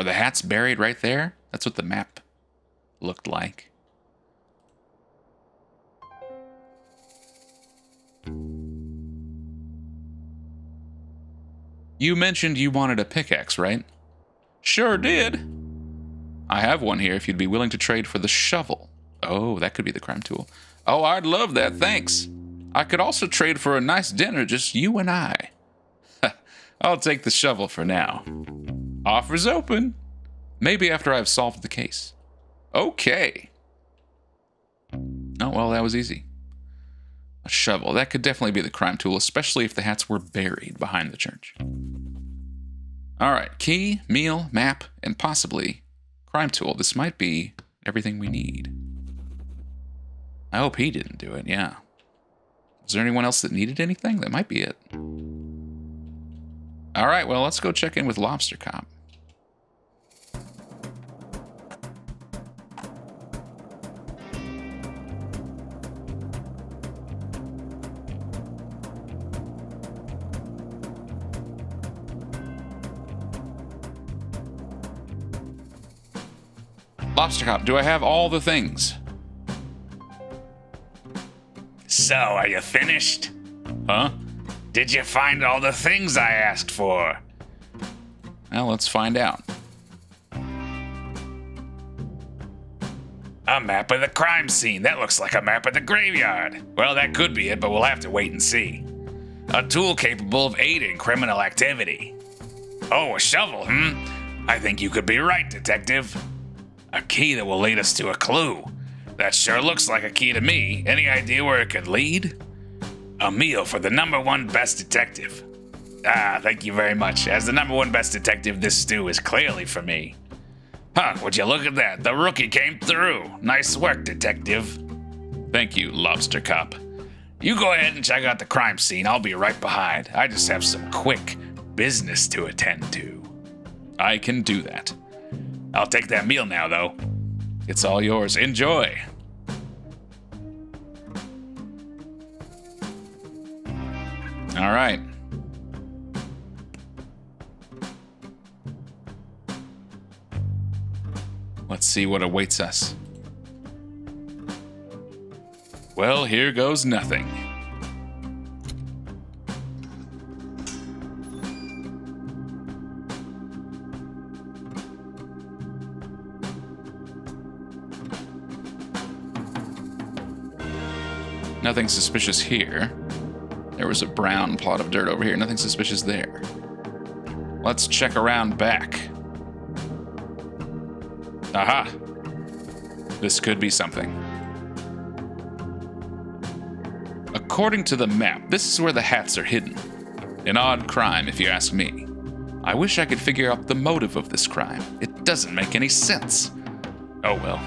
Are the hats buried right there? That's what the map looked like. You mentioned you wanted a pickaxe, right? Sure did. I have one here if you'd be willing to trade for the shovel. Oh, that could be the crime tool. Oh, I'd love that, thanks. I could also trade for a nice dinner, just you and I. I'll take the shovel for now. Offers open. Maybe after I've solved the case. Okay. Oh, well, that was easy. A shovel. That could definitely be the crime tool, especially if the hats were buried behind the church. All right. Key, meal, map, and possibly crime tool. This might be everything we need. I hope he didn't do it, yeah. Is there anyone else that needed anything? That might be it. All right, well, let's go check in with Lobster Cop. Lobster Cop, do I have all the things? So, are you finished? Huh? Did you find all the things I asked for? Well, let's find out. A map of the crime scene. That looks like a map of the graveyard. Well, that could be it, but we'll have to wait and see. A tool capable of aiding criminal activity. Oh, a shovel, I think you could be right, Detective. A key that will lead us to a clue. That sure looks like a key to me. Any idea where it could lead? A meal for the #1 best detective. Ah, thank you very much. As the #1 best detective, this stew is clearly for me. Huh, would you look at that? The rookie came through. Nice work, Detective. Thank you, Lobster Cop. You go ahead and check out the crime scene. I'll be right behind. I just have some quick business to attend to. I can do that. I'll take that meal now, though. It's all yours. Enjoy. All right. Let's see what awaits us. Well, here goes nothing. Nothing suspicious here. There was a brown plot of dirt over here. Nothing suspicious there. Let's check around back. Aha! This could be something. According to the map, this is where the hats are hidden. An odd crime, if you ask me. I wish I could figure out the motive of this crime. It doesn't make any sense. Oh well.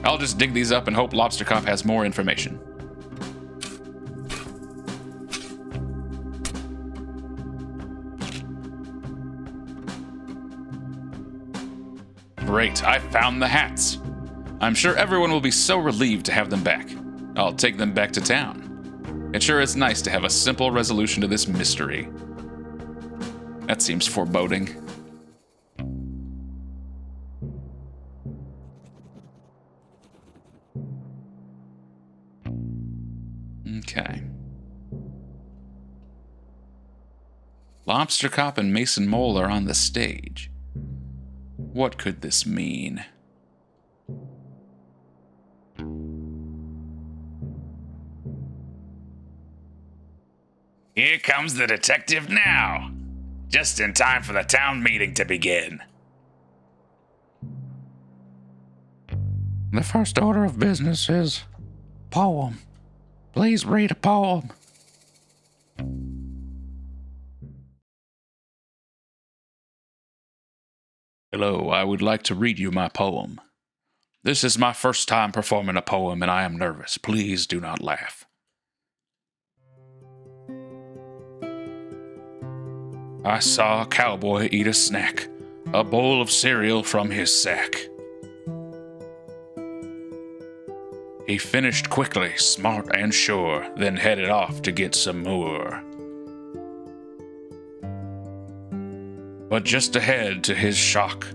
I'll just dig these up and hope Lobster Cop has more information. Great, I found the hats. I'm sure everyone will be so relieved to have them back. I'll take them back to town. It sure is nice to have a simple resolution to this mystery. That seems foreboding. Okay. Lobster Cop and Mason Mole are on the stage. What could this mean? Here comes the detective now. Just in time for the town meeting to begin. The first order of business is poem. Please read a poem. Hello, I would like to read you my poem. This is my first time performing a poem and I am nervous. Please do not laugh. I saw a cowboy eat a snack, a bowl of cereal from his sack. He finished quickly, smart and sure, then headed off to get some more. But just ahead, to his shock,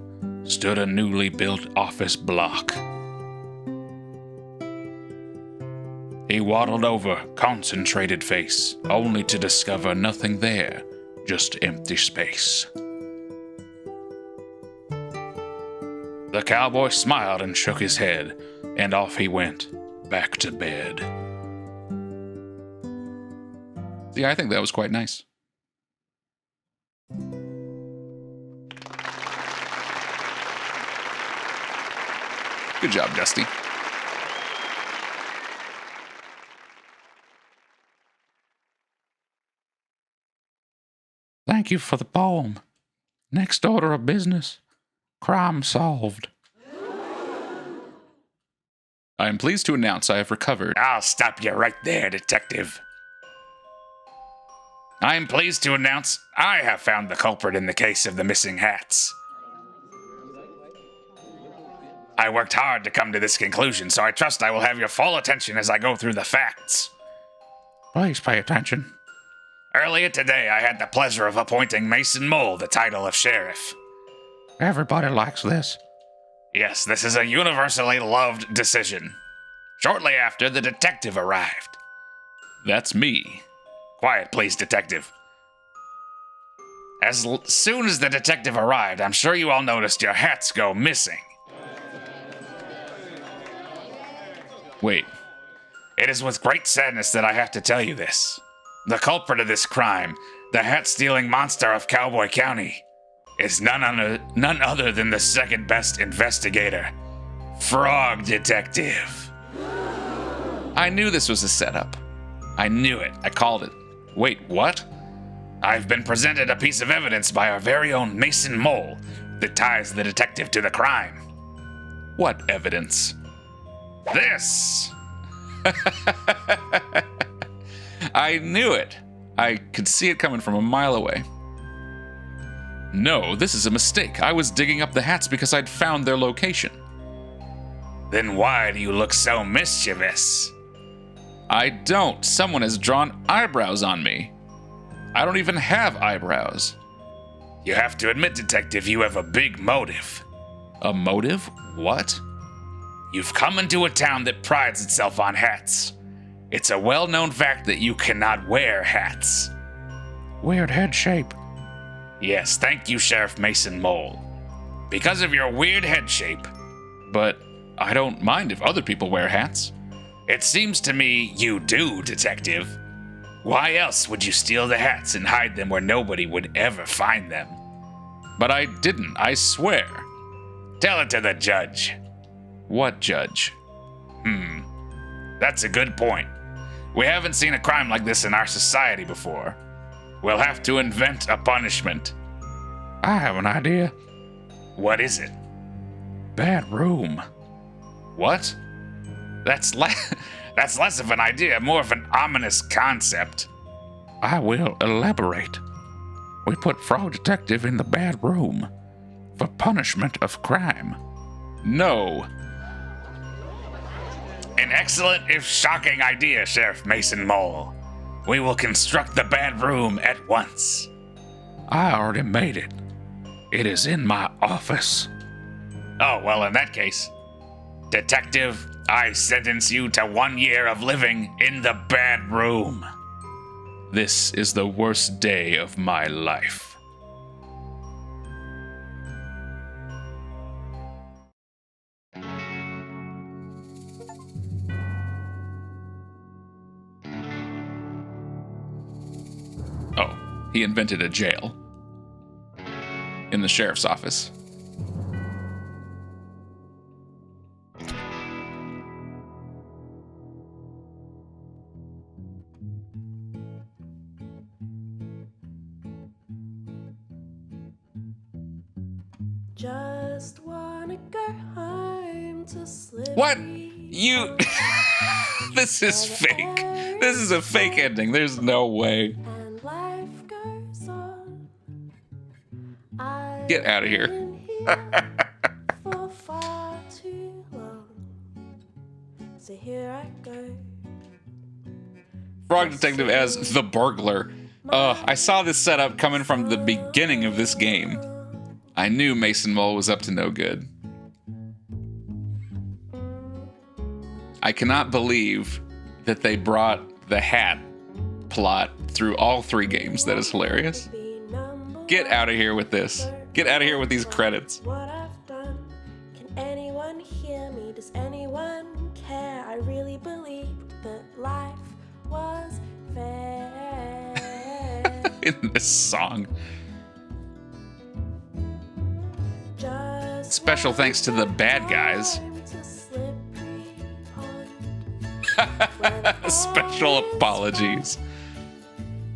stood a newly built office block. He waddled over, concentrated face, only to discover nothing there, just empty space. The cowboy smiled and shook his head, and off he went, back to bed. Yeah, I think that was quite nice. Good job, Dusty. Thank you for the poem. Next order of business. Crime solved. I am pleased to announce I have recovered. I'll stop you right there, Detective. I am pleased to announce I have found the culprit in the case of the missing hats. I worked hard to come to this conclusion, so I trust I will have your full attention as I go through the facts. Please pay attention. Earlier today, I had the pleasure of appointing Mason Mole the title of sheriff. Everybody likes this. Yes, this is a universally loved decision. Shortly after, the detective arrived. That's me. Quiet, please, detective. As soon as the detective arrived, I'm sure you all noticed your hats go missing. Wait. It is with great sadness that I have to tell you this. The culprit of this crime, the hat-stealing monster of Cowboy County, is none other than the second best investigator, Frog Detective. I knew this was a setup. I knew it. I called it. Wait, what? I've been presented a piece of evidence by our very own Mason Mole that ties the detective to the crime. What evidence? This! I knew it. I could see it coming from a mile away. No, this is a mistake. I was digging up the hats because I'd found their location. Then why do you look so mischievous? I don't. Someone has drawn eyebrows on me. I don't even have eyebrows. You have to admit, Detective, you have a big motive. A motive? What? You've come into a town that prides itself on hats. It's a well-known fact that you cannot wear hats. Weird head shape. Yes, thank you, Sheriff Mason Mole. Because of your weird head shape. But I don't mind if other people wear hats. It seems to me you do, Detective. Why else would you steal the hats and hide them where nobody would ever find them? But I didn't, I swear. Tell it to the judge. What judge? That's a good point. We haven't seen a crime like this in our society before. We'll have to invent a punishment. I have an idea. What is it? Bad room. What? That's less of an idea, more of an ominous concept. I will elaborate. We put Frog Detective in the bad room for punishment of crime. No. An excellent, if shocking idea, Sheriff Mason Mole. We will construct the bad room at once. I already made it. It is in my office. Oh, well, in that case, Detective, I sentence you to 1 year of living in the bad room. This is the worst day of my life. Oh, he invented a jail. In the sheriff's office. Just wanna go home to sleep. What? You... This is fake. This is a fake ending. There's no way. And life goes on. Get out of here. Been here for far too long. So here I go. Frog Detective as the burglar. I saw this setup coming from the beginning of this game. I knew Mason Mole was up to no good. I cannot believe that they brought the hat plot through all 3 games. That is hilarious. Get out of here with this. Get out of here with these credits. What I've done. Can anyone hear me? Does anyone care? I really believed that life was fair. In this song. Just Special thanks to the bad guys. Special apologies.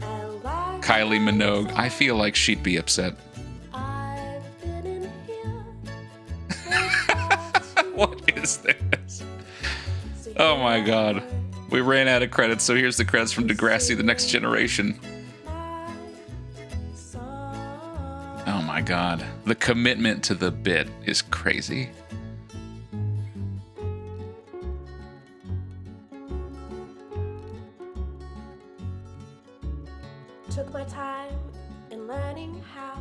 Kylie Minogue. I feel like she'd be upset. What is this? Oh my god. We ran out of credits, so here's the credits from Degrassi, The Next Generation. Oh my god. The commitment to the bit is crazy. Took my time in learning how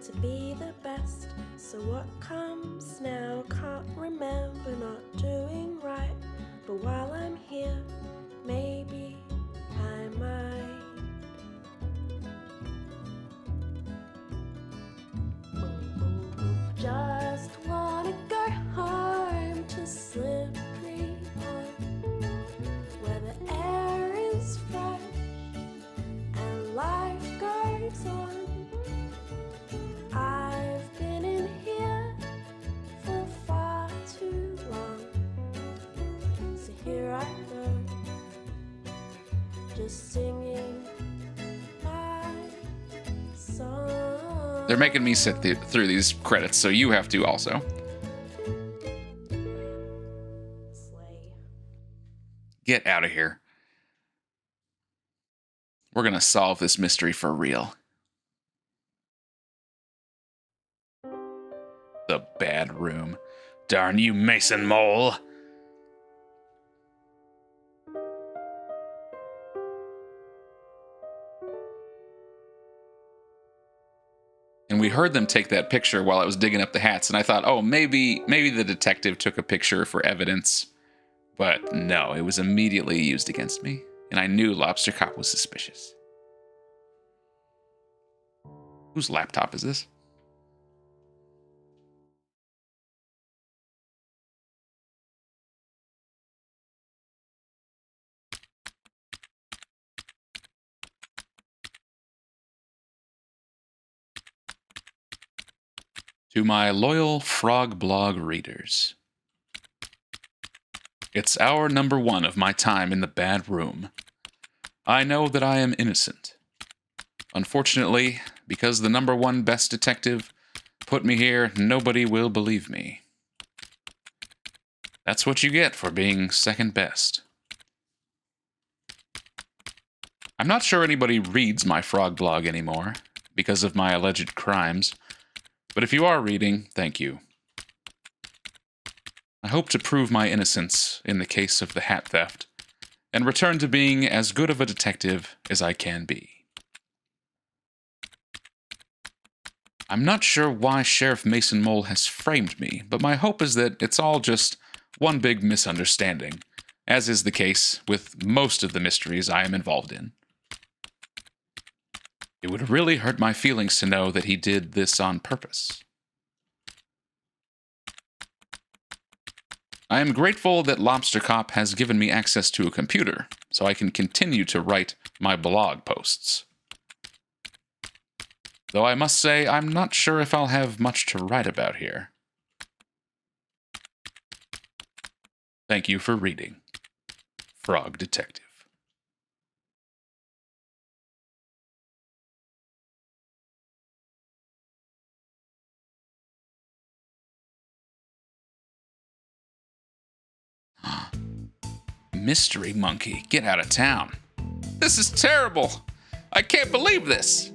to be the best. So what comes now? Can't remember not doing right. But while I'm here, maybe I might. Just wanna go home to Slippery Pond, where the air is fresh and life goes on. I've been in here for far too long, so here I go, just singing my song. They're making me sit through these credits, so you have to also. Slay. Get out of here. We're gonna solve this mystery for real. The bad room. Darn you, Mason Mole. And we heard them take that picture while I was digging up the hats, and I thought, oh, maybe the detective took a picture for evidence. But no, it was immediately used against me, and I knew Lobster Cop was suspicious. Whose laptop is this? To my loyal Frog Blog readers, it's hour number 1 of my time in the bad room. I know that I am innocent. Unfortunately, because the number 1 best detective put me here, nobody will believe me. That's what you get for being second best. I'm not sure anybody reads my Frog Blog anymore because of my alleged crimes. But if you are reading, thank you. I hope to prove my innocence in the case of the hat theft, and return to being as good of a detective as I can be. I'm not sure why Sheriff Mason Mole has framed me, but my hope is that it's all just one big misunderstanding, as is the case with most of the mysteries I am involved in. It would really hurt my feelings to know that he did this on purpose. I am grateful that Lobster Cop has given me access to a computer, so I can continue to write my blog posts. Though I must say, I'm not sure if I'll have much to write about here. Thank you for reading. Frog Detective. Mystery Monkey, get out of town. This is terrible. I can't believe this.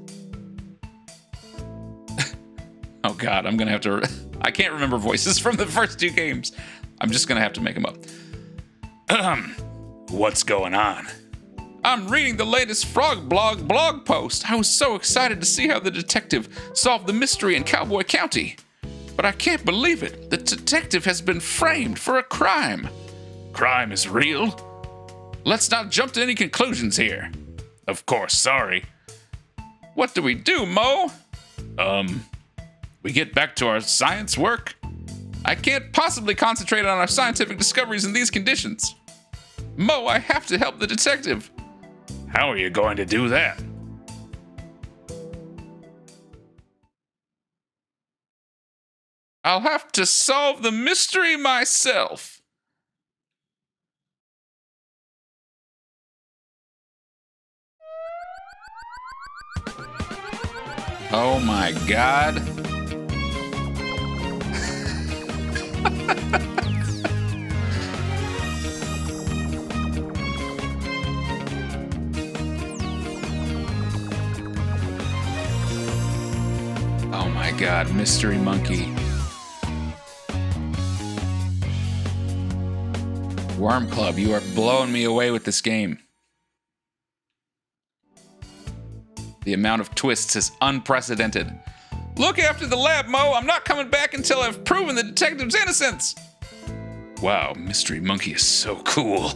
Oh god, I'm gonna have to... I can't remember voices from the first 2 games. I'm just gonna have to make them up. What's going on? I'm reading the latest Frog blog post. I was so excited to see how the detective solved the mystery in Cowboy County. But I can't believe it. The detective has been framed for a crime. Crime is real? Let's not jump to any conclusions here. Of course, sorry. What do we do, Mo? We get back to our science work? I can't possibly concentrate on our scientific discoveries in these conditions. Mo, I have to help the detective. How are you going to do that? I'll have to solve the mystery myself. Oh my God. Oh my God, Mystery Monkey. Worm Club, you are blowing me away with this game. The amount of twists is unprecedented. Look after the lab, Mo. I'm not coming back until I've proven the detective's innocence. Wow, Mystery Monkey is so cool.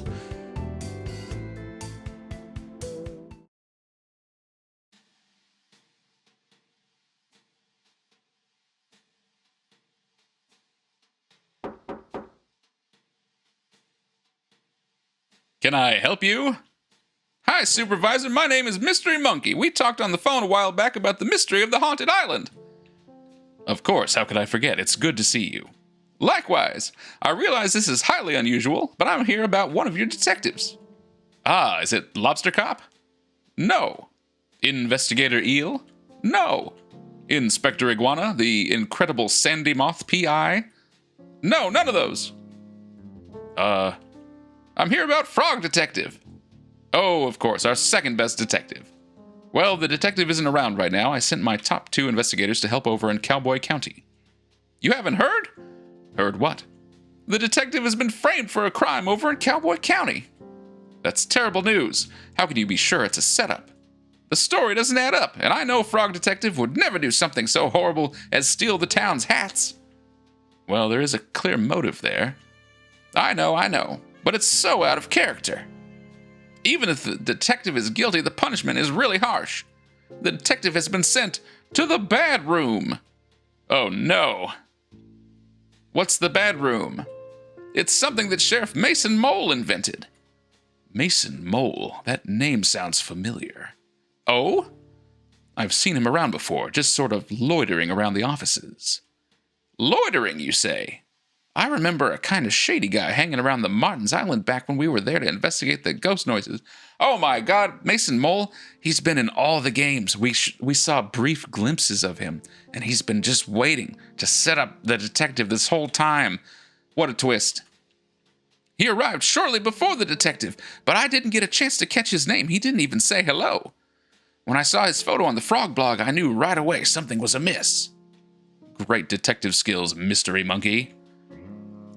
Can I help you? Hi, Supervisor. My name is Mystery Monkey. We talked on the phone a while back about the mystery of the haunted island. Of course, how could I forget? It's good to see you. Likewise. I realize this is highly unusual, but I'm here about one of your detectives. Ah, is it Lobster Cop? No. Investigator Eel? No. Inspector Iguana, the incredible Sandy Moth PI? No, none of those. I'm here about Frog Detective. Oh, of course, our second best detective. Well, the detective isn't around right now. I sent my top 2 investigators to help over in Cowboy County. You haven't heard? Heard what? The detective has been framed for a crime over in Cowboy County. That's terrible news. How can you be sure it's a setup? The story doesn't add up, and I know Frog Detective would never do something so horrible as steal the town's hats. Well, there is a clear motive there. I know, but it's so out of character. Even if the detective is guilty, the punishment is really harsh. The detective has been sent to the bad room. Oh no. What's the bad room? It's something that Sheriff Mason Mole invented. Mason Mole? That name sounds familiar. Oh? I've seen him around before, just sort of loitering around the offices. Loitering, you say? I remember a kind of shady guy hanging around the Martin's Island back when we were there to investigate the ghost noises. Oh my God, Mason Mole, he's been in all the games. We saw brief glimpses of him, and he's been just waiting to set up the detective this whole time. What a twist. He arrived shortly before the detective, but I didn't get a chance to catch his name. He didn't even say hello. When I saw his photo on the Frog blog, I knew right away something was amiss. Great detective skills, Mystery Monkey.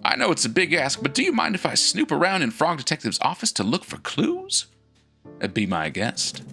I know it's a big ask, but do you mind if I snoop around in Frog Detective's office to look for clues? Be my guest.